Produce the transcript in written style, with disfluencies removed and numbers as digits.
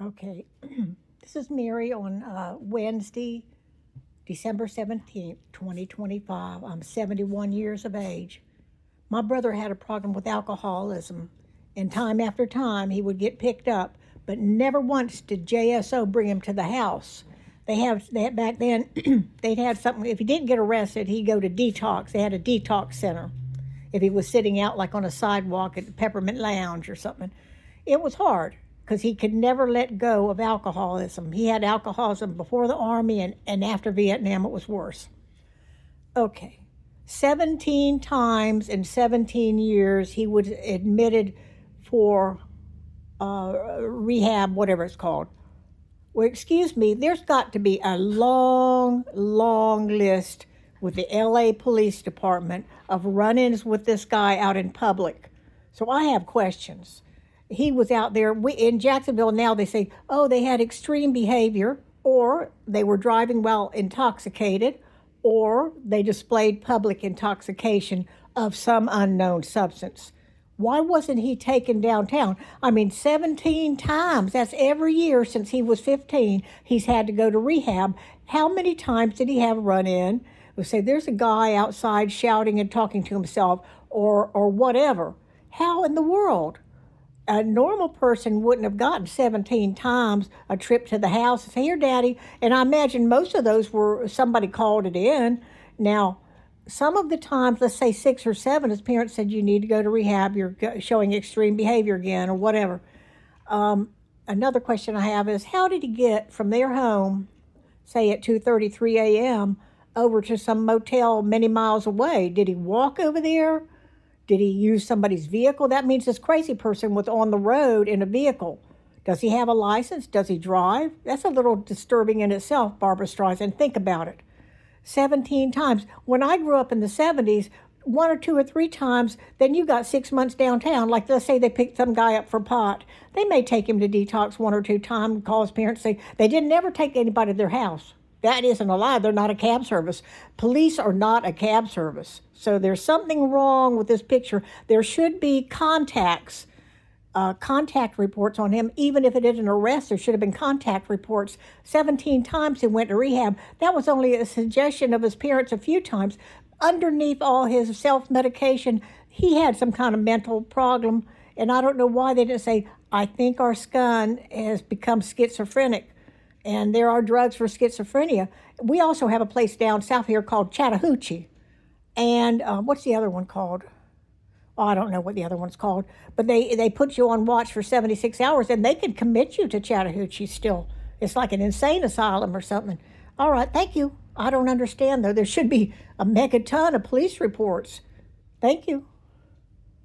Okay, this is Mary on Wednesday, December 17th, 2025. I'm 71 years of age. My brother had a problem with alcoholism, and time after time he would get picked up, but never once did JSO bring him to the house. They had back then, they'd have something, if he didn't get arrested, he'd go to detox. They had a detox center if he was sitting out like on a sidewalk at the Peppermint Lounge or something. It was hard because he could never let go of alcoholism. He had alcoholism before the Army, and after Vietnam, it was worse. Okay. 17 times in 17 years, he was admitted for rehab, whatever it's called. Well, excuse me, there's got to be a long, long list with the LA Police Department of run ins with this guy out in public. So I have questions. He was out there in Jacksonville. Now they say, oh, they had extreme behavior, or they were driving while intoxicated, or they displayed public intoxication of some unknown substance. Why wasn't he taken downtown? I mean, 17 times. That's every year since he was 15. He's had to go to rehab. How many times did he have a run in? We'll say there's a guy outside shouting and talking to himself, or whatever. How in the world? A normal person wouldn't have gotten 17 times a trip to the house and say, here, Daddy. And I imagine most of those were somebody called it in. Now, some of the times, let's say 6 or 7, his parents said, you need to go to rehab, you're showing extreme behavior again, or whatever. Another question I have is, how did he get from their home, say at 2:33 a.m., over to some motel many miles away? Did he walk over there? Did he use somebody's vehicle? That means this crazy person was on the road in a vehicle. Does he have a license? Does he drive? That's a little disturbing in itself, Barbara Streisand. Think about it. 17 times. When I grew up in the 70s, 1 or 2 or 3 times, then you got 6 months downtown. Like, let's say they picked some guy up for pot. They may take him to detox 1 or 2 times, call his parents, say they didn't ever take anybody to their house. That isn't a lie. They're not a cab service. Police are not a cab service. So there's something wrong with this picture. There should be contact reports on him. Even if it isn't an arrest, there should have been contact reports. 17 times he went to rehab. That was only a suggestion of his parents a few times. Underneath all his self-medication, he had some kind of mental problem. And I don't know why they didn't say, I think our son has become schizophrenic. And there are drugs for schizophrenia. We also have a place down south here called Chattahoochee. And what's the other one called? Oh, I don't know what the other one's called. But they put you on watch for 76 hours, and they can commit you to Chattahoochee still. It's like an insane asylum or something. All right, thank you. I don't understand, though. There should be a megaton of police reports. Thank you.